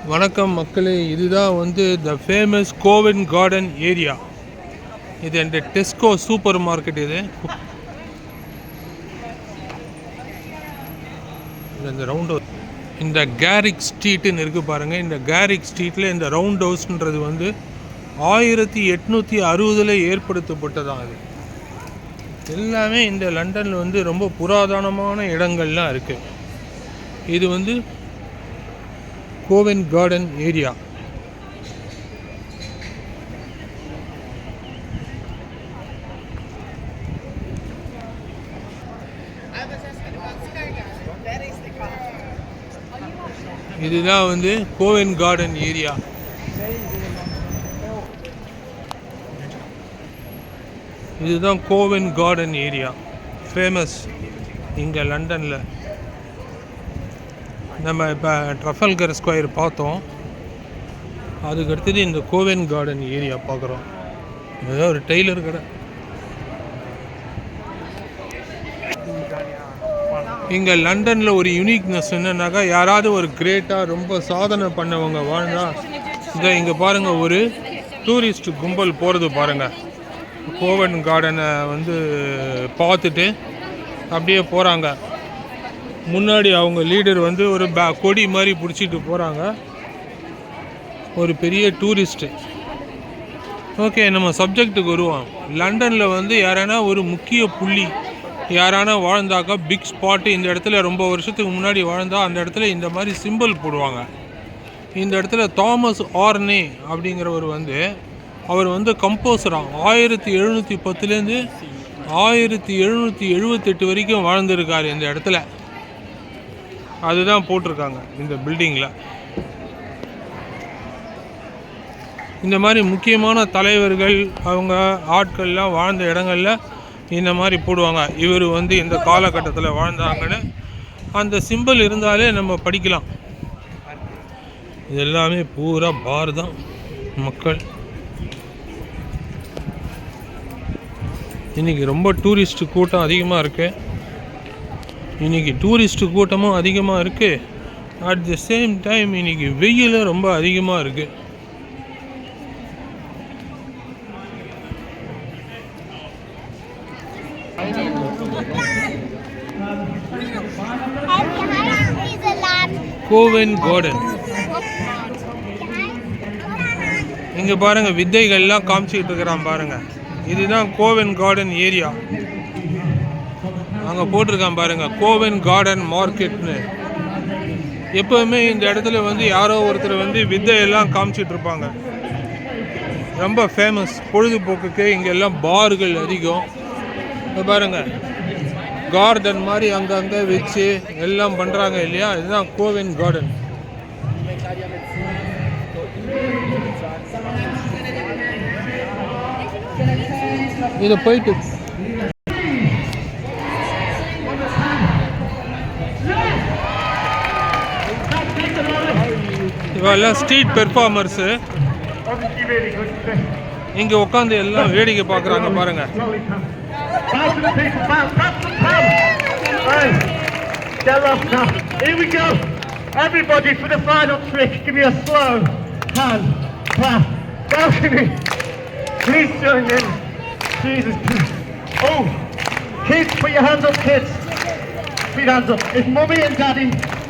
வணக்கம் மக்களே, இதுதான் வந்து the famous Kovan garden area. இது இந்த டெஸ்கோ சூப்பர் மார்க்கெட். இது இந்த ரவுண்ட் ஹவுஸ், இந்த கேரிக் ஸ்ட்ரீட்டுன்னு இருக்குது பாருங்கள். இந்த கேரிக் ஸ்ட்ரீட்டில் இந்த ரவுண்ட் ஹவுஸ்ன்றது வந்து 1860 ஏற்படுத்தப்பட்டதான். அது எல்லாமே இந்த லண்டனில் வந்து ரொம்ப புராதனமான இடங்கள்லாம் இருக்குது. இது வந்து கோவன் கார்டன் ஏரியா. இதுதான் வந்து கோவன் கார்டன் ஏரியா. இதுதான் கோவன் கார்டன் ஏரியா, ஃபேமஸ் இங்கே லண்டனில். நம்ம இப்போ ட்ரஃபல்கர் ஸ்கொயர் பார்த்தோம், அதுக்கடுத்தது இந்த கோவன் கார்டன் ஏரியா பார்க்குறோம். ஏதோ ஒரு டெய்லர் கடை. இங்கே லண்டனில் ஒரு யூனிக்னஸ் என்னன்னாக்கா, யாராவது ஒரு கிரேட்டாக ரொம்ப சாதனை பண்ணவங்க வாழ்ந்தால் இங்கே பாருங்கள், ஒரு டூரிஸ்ட் கும்பல் போகிறது பாருங்கள். கோவன் கார்டனை வந்து பார்த்துட்டு அப்படியே போகிறாங்க. முன்னாடி அவங்க லீடர் வந்து ஒரு கொடி மாதிரி பிடிச்சிட்டு போகிறாங்க, ஒரு பெரிய டூரிஸ்ட்டு. ஓகே, நம்ம சப்ஜெக்டுக்கு வருவோம். லண்டனில் வந்து யாரானா ஒரு முக்கிய புள்ளி யாரானா வாழ்ந்தாக்கா, பிக் ஸ்பாட்டு, இந்த இடத்துல ரொம்ப வருஷத்துக்கு முன்னாடி வாழ்ந்தால் அந்த இடத்துல இந்த மாதிரி சிம்பிள் போடுவாங்க. இந்த இடத்துல தாமஸ் ஆர்னே அப்படிங்கிறவர் வந்து, அவர் வந்து கம்போசராக 1710 1778 வரைக்கும் வாழ்ந்திருக்கார் இந்த இடத்துல. அதுதான் போட்டிருக்காங்க இந்த பில்டிங்கில். இந்த மாதிரி முக்கியமான தலைவர்கள் அவங்க ஆட்கள்லாம் வாழ்ந்த இடங்களில் இந்த மாதிரி போடுவாங்க. இவர் வந்து இந்த காலகட்டத்தில் வாழ்ந்தாங்கன்னு அந்த சிம்பிள் இருந்தாலே நம்ம படிக்கலாம். இது எல்லாமே பூரா பார் தான் மக்கள். இன்றைக்கி ரொம்ப டூரிஸ்ட் கூட்டம் அதிகமாக இருக்குது. இன்றைக்கி டூரிஸ்ட்டு கூட்டமும் அதிகமாக இருக்குது. அட் த சேம் டைம் இன்றைக்கி வெயிலும் ரொம்ப அதிகமாக இருக்குது. கோவன் கார்டன் இங்கே பாருங்கள், வித்தைகள்லாம் காமிச்சிக்கிட்டு இருக்கிறான் பாருங்கள். இதுதான் கோவன் கார்டன் ஏரியா. அங்கே போட்டிருக்கான் பாருங்கள், கோவன் கார்டன் மார்க்கெட்னு. எப்போவுமே இந்த இடத்துல வந்து யாரோ ஒருத்தர் வந்து வித்தையெல்லாம் காமிச்சிட்டு இருப்பாங்க. ரொம்ப ஃபேமஸ் பொழுதுபோக்குக்கு. இங்கெல்லாம் பார்கள் அதிகம். இப்போ பாருங்கள், கார்டன் மாதிரி அங்கங்கே வச்சு எல்லாம் பண்ணுறாங்க இல்லையா. இதுதான் கோவன் கார்டன். இதை போயிட்டு இவெல்லாம் ஸ்ட்ரீட் பெர்ஃபார்மர்ஸு இங்கே உட்காந்து எல்லாம் வேடிக்கை பார்க்குறாங்க பாருங்க. Everybody for the final trick, give me a slow hand clap. Balcony, please join in. Jesus Christ. Oh, kids, put your hands up, kids. Put your hands up. If mummy and daddy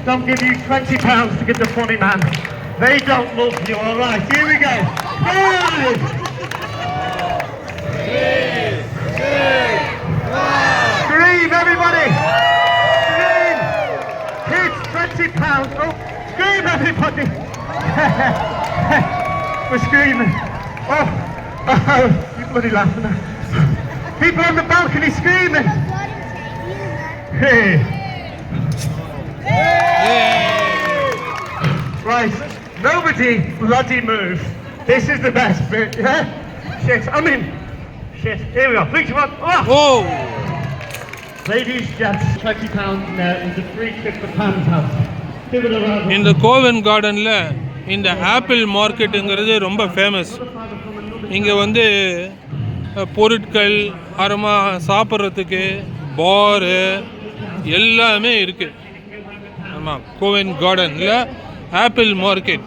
don't give you £20 to give the funny man, they don't love you. All right, here we go. Hey! 3, 2, 1. Scream, everybody! Scream! Kids, £20. Oh, scream, everybody! We're screaming. Oh, you bloody laughing at. People on the balcony screaming. Hey! Right, nobody bloody move. This is the best bit, yeah? Shit, I mean, shit. Here we go. 3, 2, 1. Oh! Ladies, gents, £20 now is a free trip for Pam's house. Give it a round. இந்த கோவன் கார்டனில் இந்த apple மார்க்கெட்டுங்கிறது ரொம்ப famous. இங்கே வந்து பொருட்கள், அறமாக சாப்பிட்றதுக்கு பாரு எல்லாமே இருக்குது. ஆமாம், கோவன் கார்டனில் ஆப்பிள் மார்க்கெட்.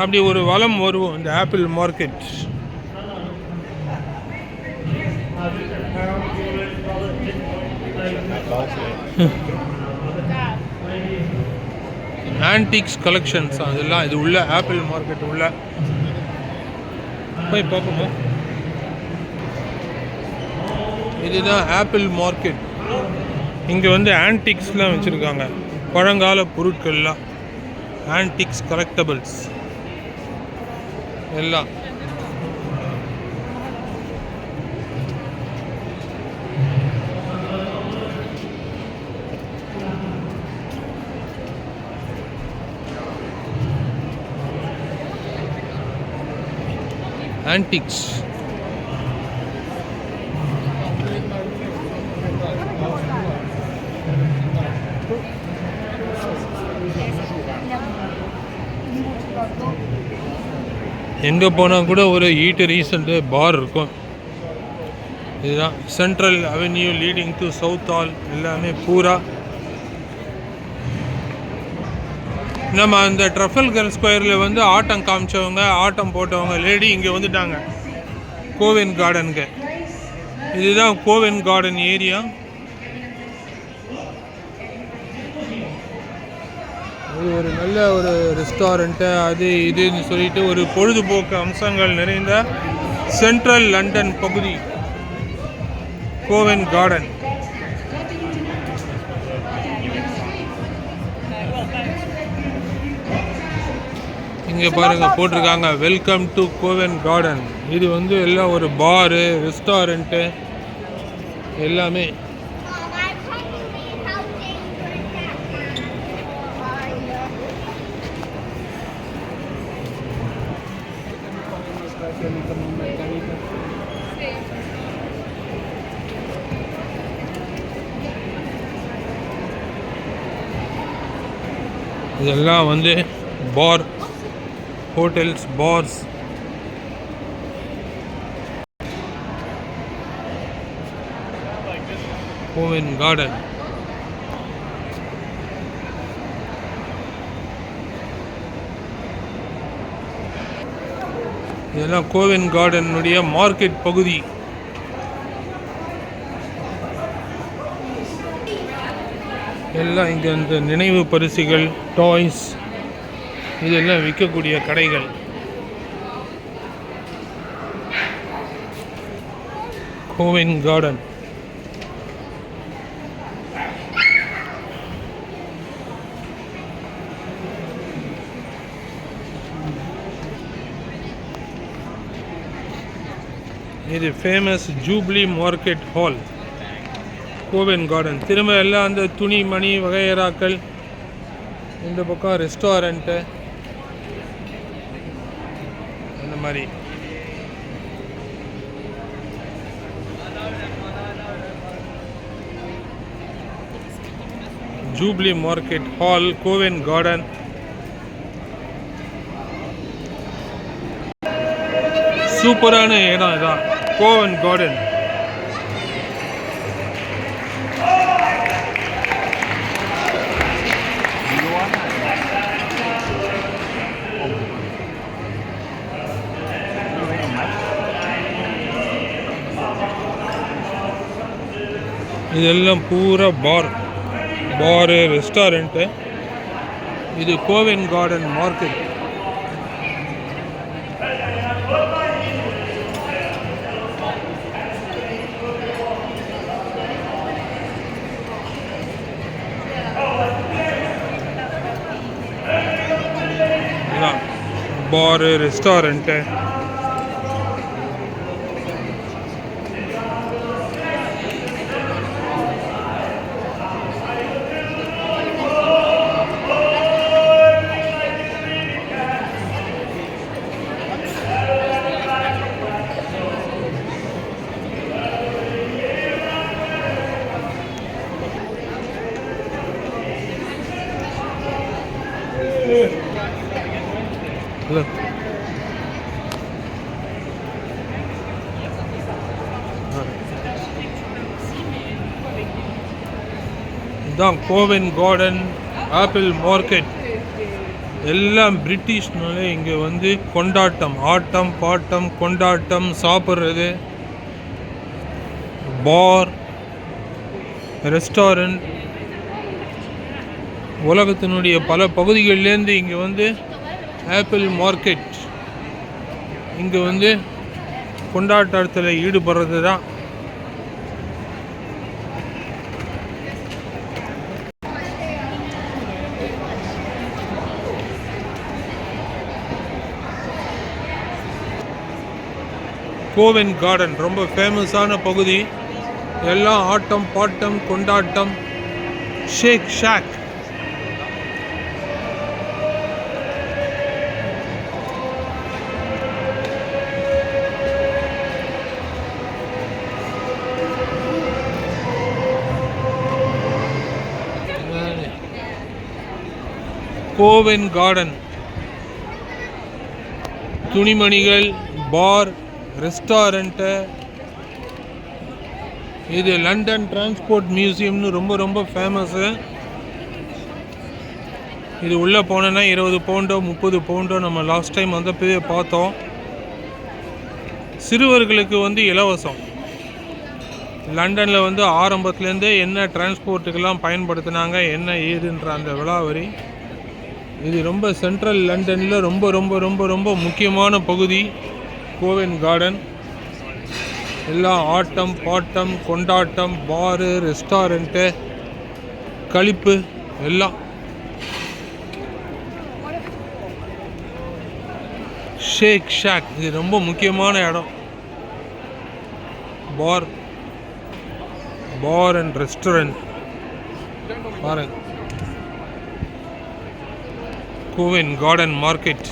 அப்படி ஒரு வளம் வருவோம் இந்த ஆப்பிள் மார்க்கெட். ஆன்டிக்ஸ் கலெக்ஷன்ஸ் அதெல்லாம் இது உள்ள ஆப்பிள் மார்க்கெட் உள்ள போய் பார்ப்போமா. இதுதான் ஆப்பிள் மார்க்கெட். இங்கே வந்து ஆன்டிக்ஸ்லாம் வச்சுருக்காங்க, பழங்கால பொருட்கள்லாம், ஆன்டிக்ஸ் கலெக்டபிள்ஸ் எல்லாம். ஆன்டிக்ஸ் எங்கே போனால் கூட ஒரு ஈட்டரிஸ் அண்ட் பார் இருக்கும். இதுதான் central avenue leading to south hall. எல்லாமே பூரா நம்ம அந்த ட்ரஃபல்கர் ஸ்கொயரில் வந்து ஆட்டம் காமிச்சவங்க, ஆட்டம் போட்டவங்க லேடி இங்கே வந்துட்டாங்க கோவென் கார்டனுக்கு. இதுதான் கோவென் கார்டன் ஏரியா. இது ஒரு நல்ல ஒரு ரெஸ்டாரண்ட்டு, அது இதுன்னு சொல்லிட்டு ஒரு பொழுதுபோக்கு அம்சங்கள் நிறைந்த சென்ட்ரல் லண்டன் பகுதி கோவென் கார்டன். இங்கே பாருங்கள் போட்டிருக்காங்க வெல்கம் டு கோவென் கார்டன். இது வந்து எல்லாம் ஒரு பாரு, ரெஸ்டாரண்ட்டு எல்லாமே. இதெல்லாம் வந்து பார், ஹோட்டல்ஸ், பார்ஸ். Ko Wen garden. இதெல்லாம் கோவென் கார்டனுடைய மார்க்கெட் பகுதி. எல்லாம் இங்கே இந்த நினைவு பரிசுகள், டாய்ஸ் இதெல்லாம் விற்கக்கூடிய கடைகள். Covent Garden. இது famous Jubilee market hall Covent Garden. திரும்ப எல்லாம் அந்த துணி மணி வகையறாக்கள். இந்த பக்கம் ரெஸ்டாரண்ட்டு அந்த மாதிரி. Jubilee market hall Covent garden. சூப்பரான இடம் இதான் கோவென் கார்டன். இதெல்லாம் பூரா பாரு, ரெஸ்டாரண்ட்டு. இது கோவென் கார்டன் மார்க்கெட். பாரு, ரெஸ்டாரண்ட்டு. Look. இதுதான் கோவென் கார்டன் ஆப்பிள் மார்க்கெட். எல்லாம் பிரிட்டிஷ்னாலே இங்கே வந்து கொண்டாட்டம், ஆட்டம் பாட்டம் கொண்டாட்டம், சாப்பிட்றது, பார், ரெஸ்டாரண்ட், உலகத்தினுடைய பல பகுதிகளிலேருந்து இங்கே வந்து ஆப்பிள் மார்க்கெட், இங்கே வந்து கொண்டாட்டத்தில் ஈடுபடுறது தான். கோவென்ட் கார்டன் ரொம்ப ஃபேமஸான பகுதி. எல்லாம் ஆட்டம் பாட்டம் கொண்டாட்டம். ஷேக் ஷாக், கோவென்ட் கார்டன், துணிமணிகள், பார், ரெஸ்டாரண்ட்டு. இது லண்டன் டிரான்ஸ்போர்ட் மியூசியம்னு ரொம்ப ரொம்ப ஃபேமஸ்ஸு. இது உள்ளே போனோன்னா 20 பவுண்டோ 30 பவுண்டோ நம்ம லாஸ்ட் டைம் வந்தப்பவே பார்த்தோம். சிறுவர்களுக்கு வந்து இலவசம். லண்டனில் வந்து ஆரம்பத்துலேருந்தே என்ன டிரான்ஸ்போர்ட்டுக்கெல்லாம் பயன்படுத்தினாங்க என்ன ஏதுன்ற அந்த விலாவரி. இது ரொம்ப சென்ட்ரல் லண்டனில் ரொம்ப ரொம்ப ரொம்ப ரொம்ப முக்கியமான பகுதி கோவென்ட் கார்டன். எல்லாம் ஆட்டம் பாட்டம் கொண்டாட்டம், பாரு, ரெஸ்டாரண்ட்டு, களிப்பு எல்லாம். ஷேக் ஷாக் இது ரொம்ப முக்கியமான இடம். பார் அண்ட் ரெஸ்டாரண்ட் பாருங்க. Covent garden market.